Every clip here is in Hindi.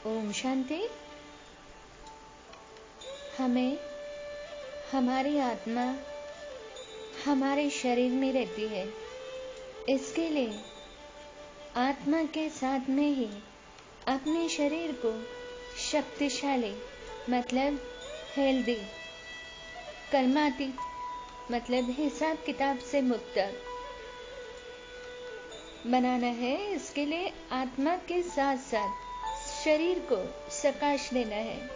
ओम शांति। हमें हमारी आत्मा हमारे शरीर में रहती है। इसके लिए आत्मा के साथ में ही अपने शरीर को शक्तिशाली मतलब हेल्दी, कर्मातीत मतलब हिसाब किताब से मुक्त बनाना है। इसके लिए आत्मा के साथ साथ शरीर को प्रकाश देना है।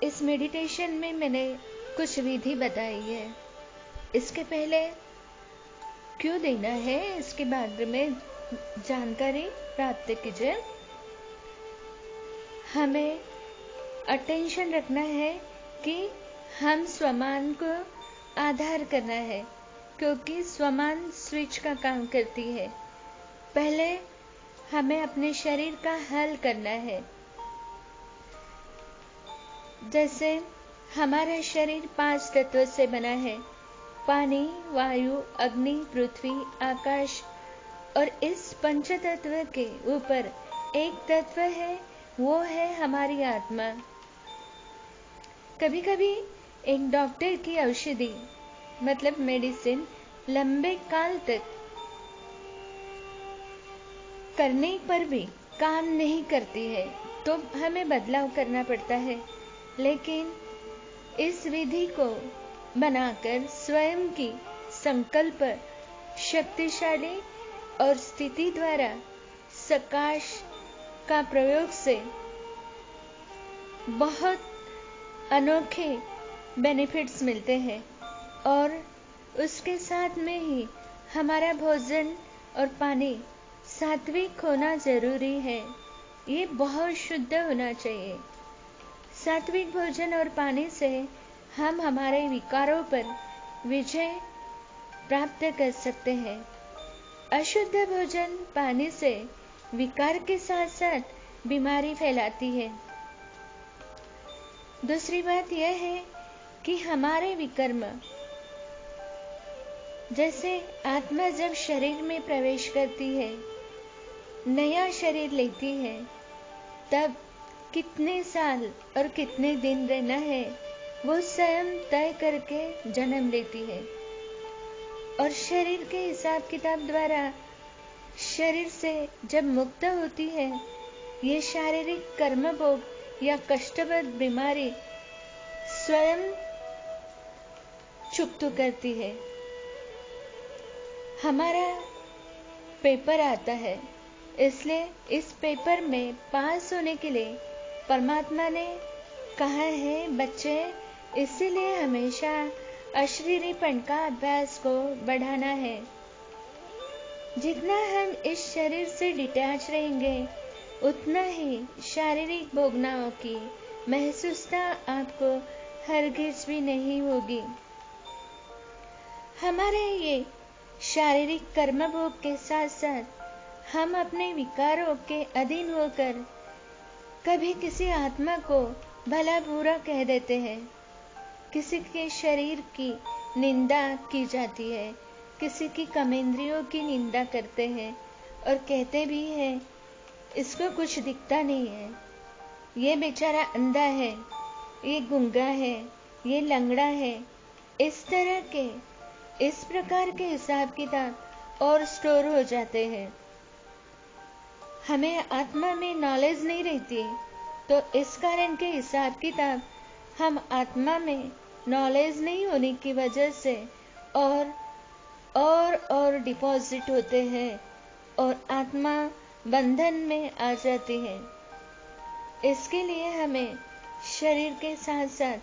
इस मेडिटेशन में मैंने कुछ विधि बताई है। इसके पहले क्यों देना है इसके बारे में जानकारी प्राप्त कीजिए। हमें अटेंशन रखना है कि हम स्वमान को आधार करना है, क्योंकि स्वमान स्विच का काम करती है। पहले हमें अपने शरीर का हल करना है। जैसे हमारा शरीर 5 तत्व से बना है, पानी, वायु, अग्नि, पृथ्वी, आकाश। और इस पंच तत्व के ऊपर एक तत्व है, वो है हमारी आत्मा। कभी कभी एक डॉक्टर की औषधि मतलब मेडिसिन लंबे काल तक करने पर भी काम नहीं करती है, तो हमें बदलाव करना पड़ता है। लेकिन इस विधि को बनाकर स्वयं की संकल्प शक्तिशाली और स्थिति द्वारा प्रकाश का प्रयोग से बहुत अनोखे बेनिफिट्स मिलते हैं। और उसके साथ में ही हमारा भोजन और पानी सात्विक होना जरूरी है। ये बहुत शुद्ध होना चाहिए। सात्विक भोजन और पानी से हम हमारे विकारों पर विजय प्राप्त कर सकते हैं। अशुद्ध भोजन पानी से विकार के साथ साथ बीमारी फैलाती है। दूसरी बात यह है कि हमारे विकर्म, जैसे आत्मा जब शरीर में प्रवेश करती है, नया शरीर लेती है, तब कितने साल और कितने दिन रहना है वो स्वयं तय करके जन्म लेती है। और शरीर के हिसाब किताब द्वारा शरीर से जब मुक्त होती है, ये शारीरिक कर्म भोग या कष्टप्रद बीमारी स्वयं चुप करती है। हमारा पेपर आता है, इसलिए इस पेपर में पास होने के लिए परमात्मा ने कहा है बच्चे, इसीलिए हमेशा अशरीरीपन का अभ्यास को बढ़ाना है। जितना हम इस शरीर से डिटैच रहेंगे, उतना ही शारीरिक भोगनाओं की महसूसता आपको हरगिज भी नहीं होगी। हमारे ये शारीरिक कर्म भोग के साथ साथ हम अपने विकारों के अधीन होकर कभी किसी आत्मा को भला बुरा कह देते हैं, किसी के शरीर की निंदा की जाती है, किसी की कर्मेंद्रियों की निंदा करते हैं और कहते भी हैं इसको कुछ दिखता नहीं है, ये बेचारा अंधा है, ये गूंगा है, ये लंगड़ा है। इस तरह के इस प्रकार के हिसाब किताब और स्टोर हो जाते हैं। हमें आत्मा में नॉलेज नहीं रहती, तो इस कारण के हिसाब किताब हम आत्मा में नॉलेज नहीं होने की वजह से और डिपॉजिट होते हैं और आत्मा बंधन में आ जाती है। इसके लिए हमें शरीर के साथ साथ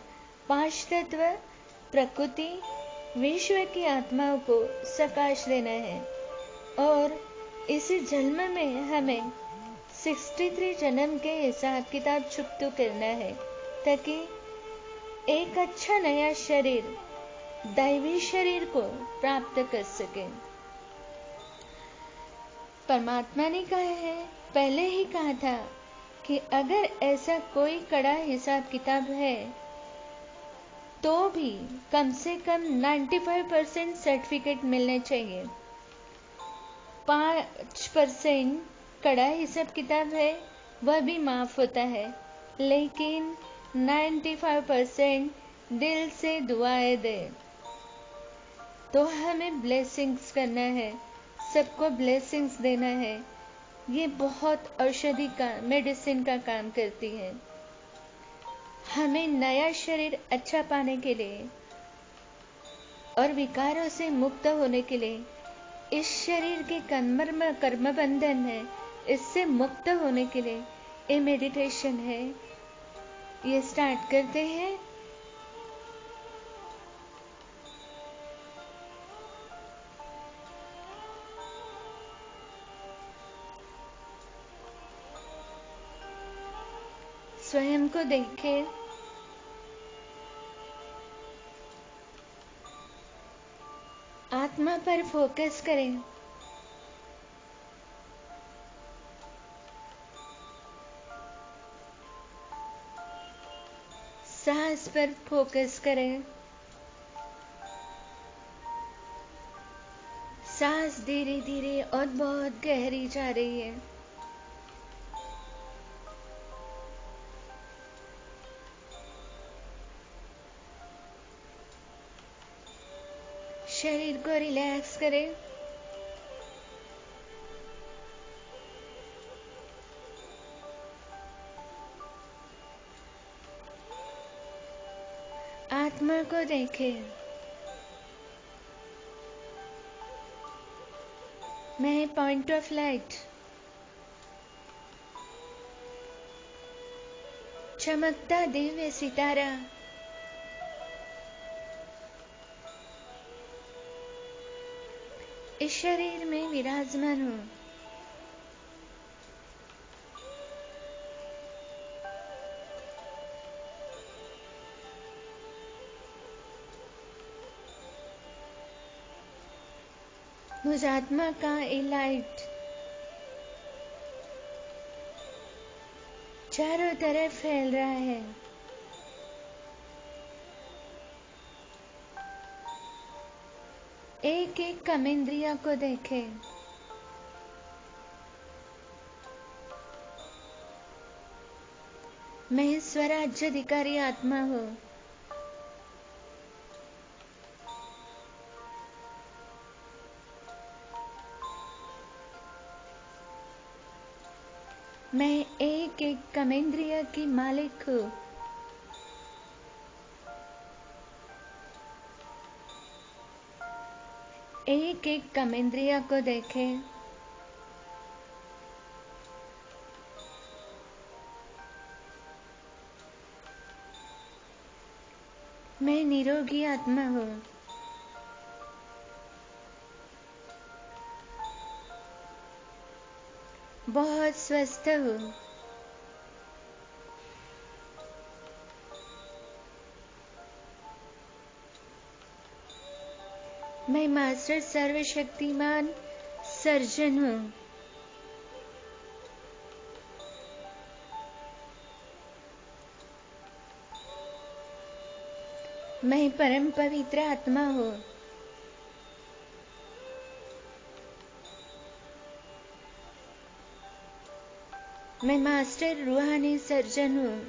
5 तत्व, प्रकृति, विश्व की आत्माओं को प्रकाश देना है। और इसी जन्म में हमें 63 जन्म के हिसाब किताब चुकता करना है, ताकि एक अच्छा नया शरीर, दैवी शरीर को प्राप्त कर सके। परमात्मा ने कहा है, पहले ही कहा था कि अगर ऐसा कोई कड़ा हिसाब किताब है तो भी कम से कम 95% सर्टिफिकेट मिलने चाहिए। 5% कड़ा हिसाब किताब है वह भी माफ होता है, लेकिन 95% दिल से दुआएं दे। तो हमें ब्लेसिंग्स करना है, सबको ब्लेसिंग्स देना है। ये बहुत औषधि का मेडिसिन का काम करती है। हमें नया शरीर अच्छा पाने के लिए और विकारों से मुक्त होने के लिए, इस शरीर के कर्म बंधन है, इससे मुक्त होने के लिए ये मेडिटेशन है। ये स्टार्ट करते हैं। स्वयं को देखें, आत्मा पर फोकस करें। सांस पर फोकस करें। सांस धीरे धीरे और बहुत गहरी जा रही है। शरीर को रिलैक्स करें। आत्मा को देखें। मैं पॉइंट ऑफ लाइट, चमकता दिव्य सितारा, इस शरीर में विराजमान हूँ। मुझ आत्मा का ये लाइट चारों तरफ फैल रहा है। एक एक कर्मेंद्रिय को देखें। मैं स्वराज्याधिकारी आत्मा हूँ। मैं एक एक कर्मेंद्रिय की मालिक हूँ। एक एक कर्मेंद्रिय को देखें। मैं निरोगी आत्मा हूँ। बहुत स्वस्थ हूँ। मैं मास्टर सर्वशक्तिमान सर्जन हूँ। मैं परम पवित्र आत्मा हूँ। मैं मास्टर रूहानी सर्जन हूँ।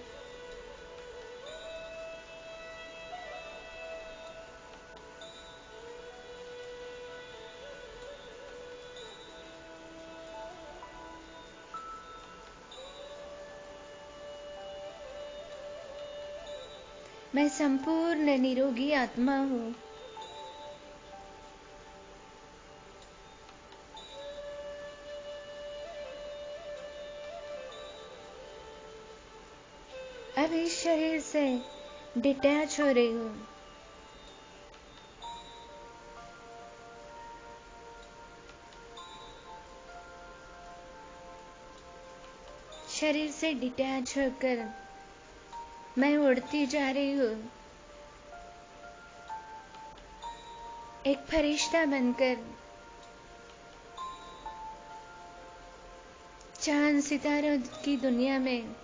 मैं संपूर्ण निरोगी आत्मा हूँ। अब इस शरीर से डिटैच हो रही हूँ। शरीर से डिटैच होकर मैं उड़ती जा रही हूँ, एक फरिश्ता बनकर चांद सितारों की दुनिया में।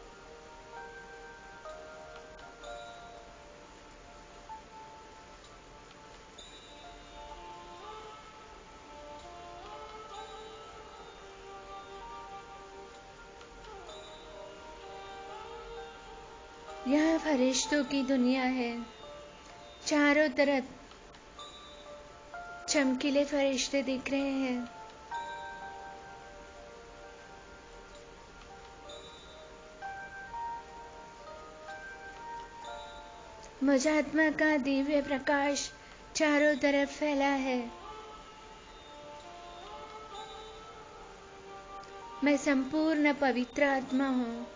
यह फरिश्तों की दुनिया है। चारों तरफ चमकीले फरिश्ते दिख रहे हैं। मुझ आत्मा का दिव्य प्रकाश चारों तरफ फैला है। मैं संपूर्ण पवित्र आत्मा हूँ।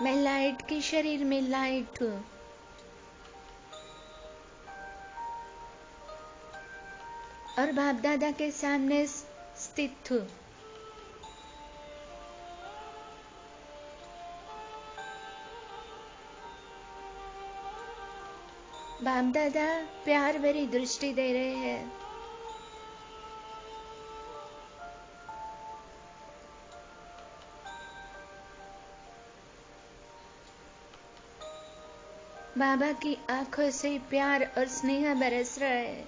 मैं लाइट के शरीर में लाइट हूँ। और बाप दादा के सामने स्थित हूँ। बाप दादा प्यार भरी दृष्टि दे रहे हैं। बाबा की आंखों से प्यार और स्नेह बरस रहा है।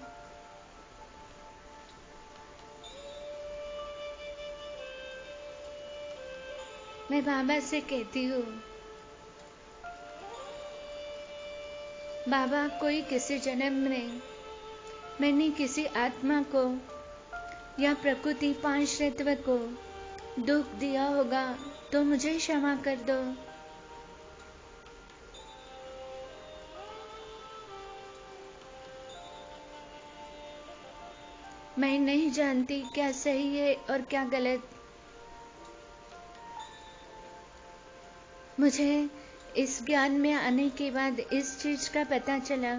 मैं बाबा से कहती हूँ, बाबा कोई किसी जन्म में मैंने किसी आत्मा को या प्रकृति पांच तत्व को दुख दिया होगा तो मुझे क्षमा कर दो। मैं नहीं जानती क्या सही है और क्या गलत। मुझे इस ज्ञान में आने के बाद इस चीज का पता चला।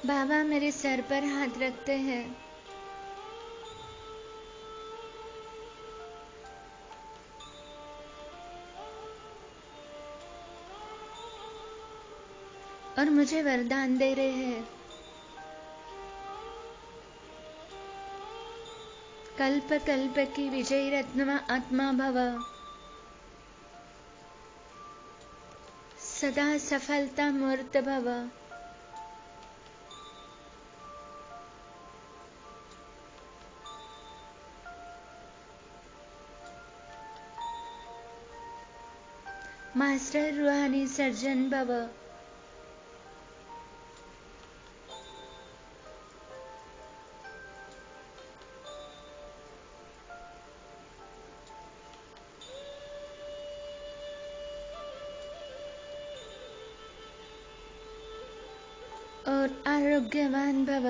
बाबा मेरे सर पर हाथ रखते हैं। और मुझे वरदान दे रहे हैं। कल्प कल्प की विजयी रत्न आत्मा भव। सदा सफलता मूर्त भव। मास्टर रूहानी सर्जन भव। और आरोग्यवान भव।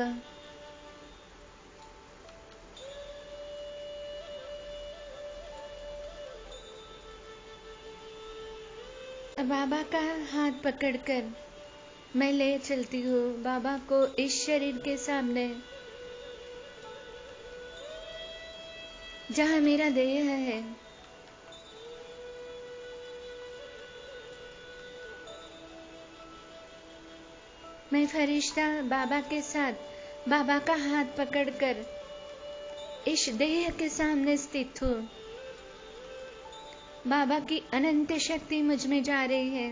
बाबा का हाथ पकड़कर मैं ले चलती हूँ बाबा को इस शरीर के सामने, जहाँ मेरा देह है। मैं फरिश्ता बाबा के साथ बाबा का हाथ पकड़कर इस देह के सामने स्थित हूँ। बाबा की अनंत शक्ति मुझ में जा रही है।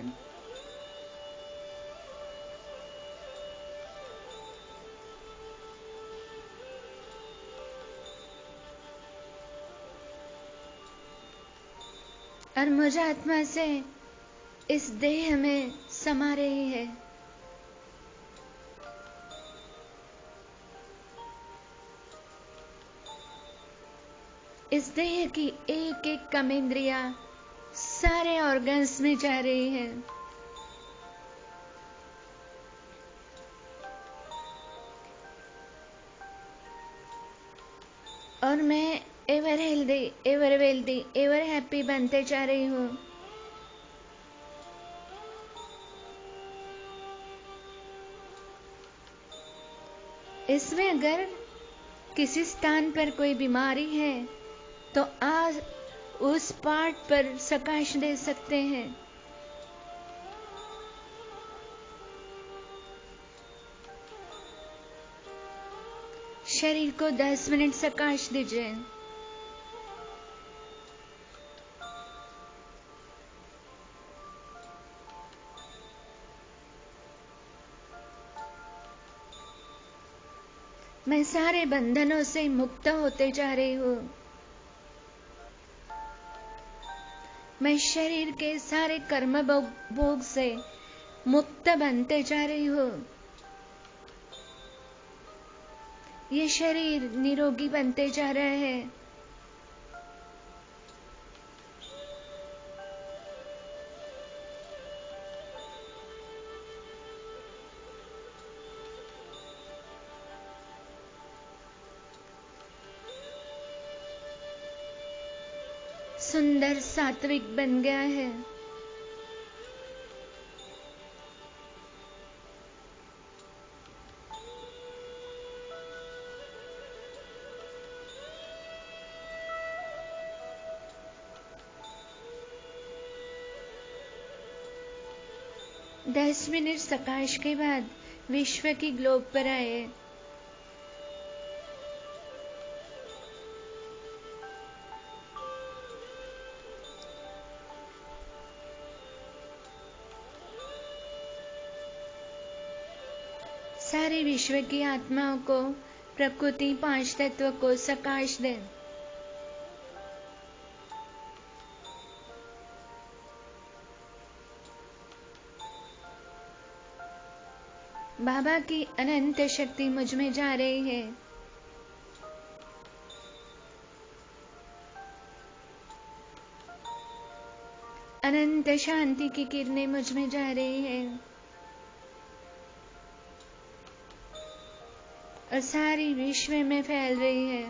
और मुझ आत्मा से इस देह में समा रही है। इस देह की एक एक कमेंद्रिया सारे ऑर्गन्स में जा रही है। और मैं ever healthy, ever wealthy, ever happy बनते जा रही हूँ। इसमें अगर किसी स्थान पर कोई बीमारी है तो आज उस पार्ट पर प्रकाश दे सकते हैं। शरीर को 10 मिनट प्रकाश दीजिए। मैं सारे बंधनों से मुक्त होते जा रही हूँ। मैं शरीर के सारे कर्म भोग से मुक्त बनते जा रही हूँ। ये शरीर निरोगी बनते जा रहा है। सुंदर सात्विक बन गया है। दस मिनट सकाश के बाद विश्व की ग्लोब पर आए। सारे विश्व की आत्माओं को, प्रकृति, पांच तत्व को सकाश दे। बाबा की अनंत शक्ति मुझ में जा रही है। अनंत शांति की किरणें मुझ में जा रही है और सारी विश्व में फैल रही है।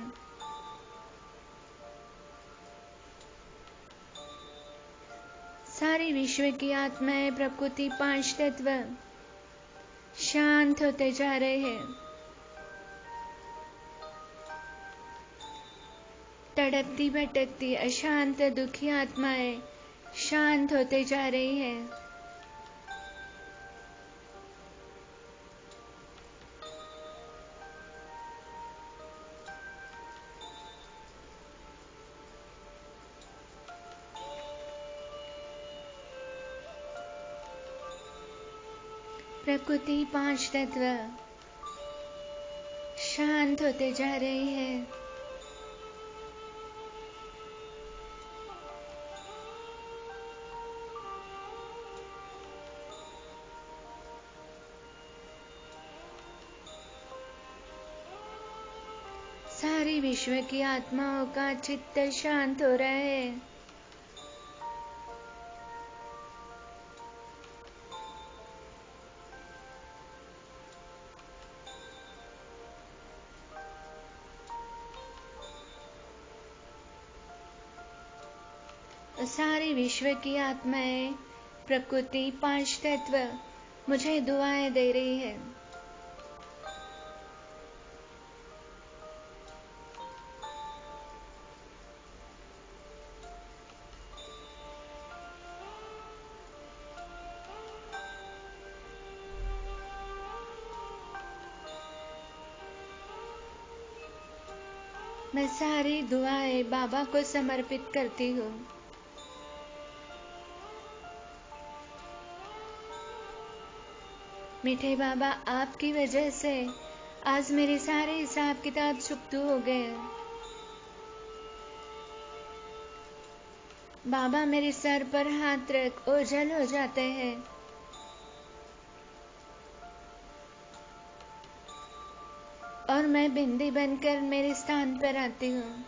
सारी विश्व की आत्माएं, प्रकृति, पांच तत्व शांत होते जा रहे हैं। तड़पती भटकती अशांत दुखी आत्माएं शांत होते जा रही हैं। प्रकृति, पांच तत्व शांत होते जा रहे हैं। सारी विश्व की आत्माओं का चित्त शांत हो रहा है। सारी विश्व की आत्माएं, प्रकृति, पांच तत्व मुझे दुआएं दे रही है। मैं सारी दुआएं बाबा को समर्पित करती हूँ। मीठे बाबा, आपकी वजह से आज मेरे सारे हिसाब किताब चुकतू हो गए। बाबा मेरे सर पर हाथ रख ओझल हो जाते हैं। और मैं बिंदी बनकर मेरे स्थान पर आती हूँ।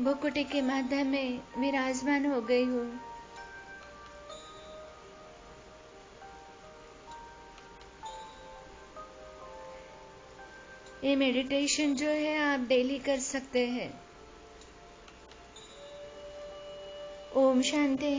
भुकुटी के मध्य में विराजमान हो गई हूँ। ये मेडिटेशन जो है आप डेली कर सकते हैं। ओम शांति।